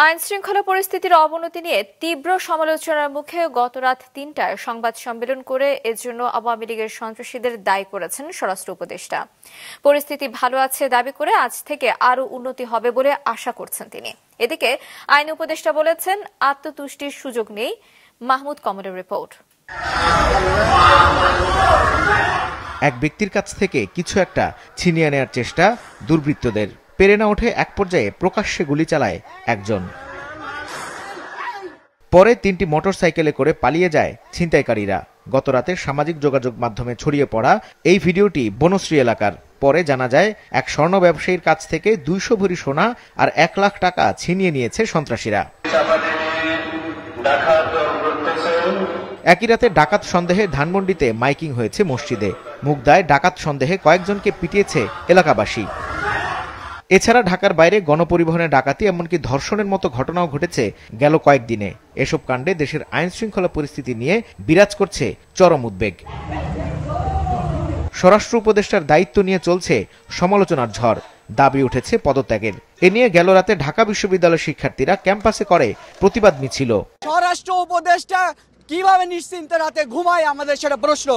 আইন শৃঙ্খলা পরিস্থিতির অবনতি নিয়ে তীব্র সমালোচনার মুখে গত রাত ৩টায় সংবাদ সম্মেলন করে এর জন্য আওয়ামী লীগের সন্ত্রাসীদের দায়ী করেছেন স্বরাষ্ট্র উপদেষ্টা। পরিস্থিতি ভালো আছে দাবি করে আজ থেকে আরও উন্নতি হবে বলে আশা করছেন তিনি। এদিকে আইন উপদেষ্টা বলেছেন, আত্মতুষ্টির সুযোগ নেই। মাহমুদ কমলের রিপোর্ট। এক ব্যক্তির কাছ থেকে কিছু একটা ছিনিয়ে নেওয়ার চেষ্টা দুর্বৃত্তদের। পেরে না ওঠে এক পর্যায়ে প্রকাশ্যে গুলি চালায় একজন। পরে ৩টি মোটরসাইকেলে করে পালিয়ে যায় ছিনতাইকারীরা। গতরাতে সামাজিক যোগাযোগ মাধ্যমে ছড়িয়ে পড়া এই ভিডিওটি বনশ্রী এলাকার। পরে জানা যায় এক স্বর্ণ ব্যবসায়ীর কাছ থেকে ২০০ ভরি সোনা আর ১ লাখ টাকা ছিনিয়ে নিয়েছে সন্ত্রাসীরা। একই রাতে ডাকাত সন্দেহে ধানমন্ডিতে মাইকিং হয়েছে মসজিদে। মুগদায় ডাকাত সন্দেহে কয়েকজনকে পিটিয়েছে এলাকাবাসী। এছাড়া ঢাকার বাইরে গণপরিবহনে ডাকাতি এমনকি ধর্ষণের মতো ঘটনাও ঘটেছে গেল কয়েকদিনে। এসব কাণ্ডে দেশের আইন শৃঙ্খলা পরিস্থিতি নিয়ে বিরাজ করছে চরম উদ্বেগ। স্বরাষ্ট্র উপদেষ্টার দায়িত্ব নিয়ে চলছে সমালোচনার ঝড়। দাবি উঠেছে পদত্যাগের। এ নিয়ে গেল রাতে ঢাকা বিশ্ববিদ্যালয়ের শিক্ষার্থীরা ক্যাম্পাসে করে প্রতিবাদ মিছিল। স্বরাষ্ট্র উপদেষ্টা কিভাবে নিশ্চিন্তে রাতে ঘুমায়, আমাদের সেটা প্রশ্ন।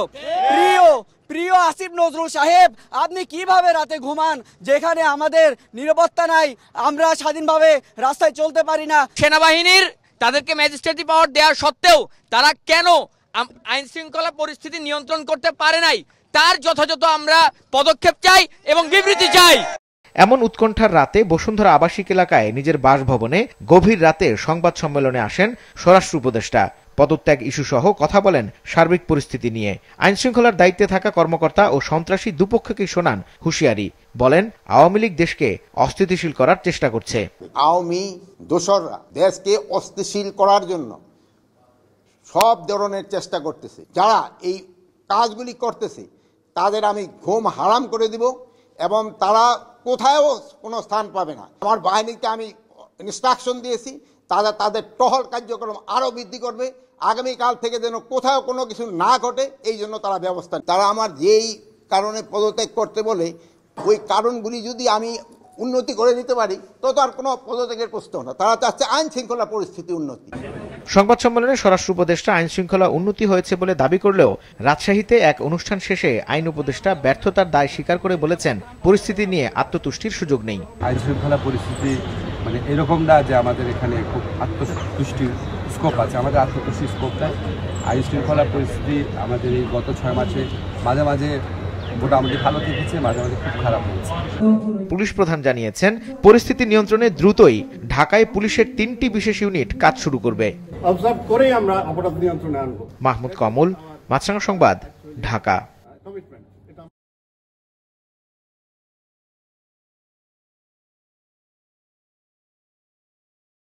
প্রিয় আসিফ নজরুল সাহেব, আপনি কিভাবে রাতে ঘুমান যেখানে আমাদের নিরাপত্তা নাই, আমরা স্বাধীনভাবে রাস্তায় চলতে পারি না? সেনাবাহিনীর তাদেরকে ম্যাজিস্ট্রেটি পাওয়ার দেওয়ার সত্ত্বেও তারা কেন আইন শৃঙ্খলা পরিস্থিতি নিয়ন্ত্রণ করতে পারে নাই, তার যথাযথ আমরা পদক্ষেপ চাই এবং বিবৃতি চাই। এমন উৎকণ্ঠার রাতে বসুন্ধরা আবাসিক এলাকায় নিজের বাসভবনে গভীর রাতে সংবাদ সম্মেলনে আসেন স্বরাষ্ট্র উপদেষ্টা। পদত্যাগ ইস্যু সহ কথা বলেন সার্বিক পরিস্থিতি নিয়ে। আইন শৃঙ্খলার দায়িত্বে থাকা কর্মকর্তা ও সন্ত্রাসী দুপক্ষকে শোনান হুঁশিয়ারি। বলেন, আওয়ামী লীগ দেশকে অস্থিতিশীল করার চেষ্টা করছে। আওয়ামী দোসররা দেশকে অস্থিতিশীল করার জন্য সব ধরনের চেষ্টা করতেছে। যারা এই কাজগুলি করতেছে তাদের আমি ঘুম হারাম করে দিব এবং তারা কোথাও কোনো স্থান পাবে না। আমার বাহিনীকে আমি ইনস্ট্রাকশন দিয়েছি, তারা তাদের টহল কার্যক্রম আরও বৃদ্ধি করবে। আগামীকাল থেকে যেন কোথাও কোনো কিছু না ঘটে এই জন্য তারা ব্যবস্থা। তারা আমার যেই কারণে পদত্যাগ করতে বলে ওই কারণগুলি যদি আমি উন্নতি করে দিতে পারি তত আর কোনো পদত্যাগের প্রশ্ন না। তারা চাচ্ছে আইন শৃঙ্খলা পরিস্থিতি উন্নতি। সংবাদ সম্মেলনে স্বরাষ্ট্র উপদেষ্টা আইন শৃঙ্খলা উন্নতি হয়েছে বলে দাবি করলেও রাজশাহীতে এক অনুষ্ঠান শেষে আইন উপদেষ্টা ব্যর্থতার দায় স্বীকার করে বলেছেন, পরিস্থিতি নিয়ে আত্মতুষ্টির সুযোগ নেই। আইন শৃঙ্খলা পরিস্থিতি এরকম না যে আমাদের এখানে খুব আত্মতুষ্টির স্কোপ আছে। আমাদের আত্মতুষ্টির স্কোপ নাই। আইন শৃঙ্খলা পরিস্থিতি আমাদের এই গত 6 মাসে মাঝে মাঝে মোটামুটি ভালো থেকেছে, মাঝে মাঝে খুব খারাপ হয়েছে। পুলিশ প্রধান জানিয়েছেন, পরিস্থিতি নিয়ন্ত্রণে দ্রুতই ঢাকায় পুলিশের 3টি বিশেষ ইউনিট কাজ শুরু করবে। অবজার্ভ করেই আমরা অপরাধ নিয়ন্ত্রণে আনব। মাহমুদ কমল, মাছরাঙা সংবাদ, ঢাকা।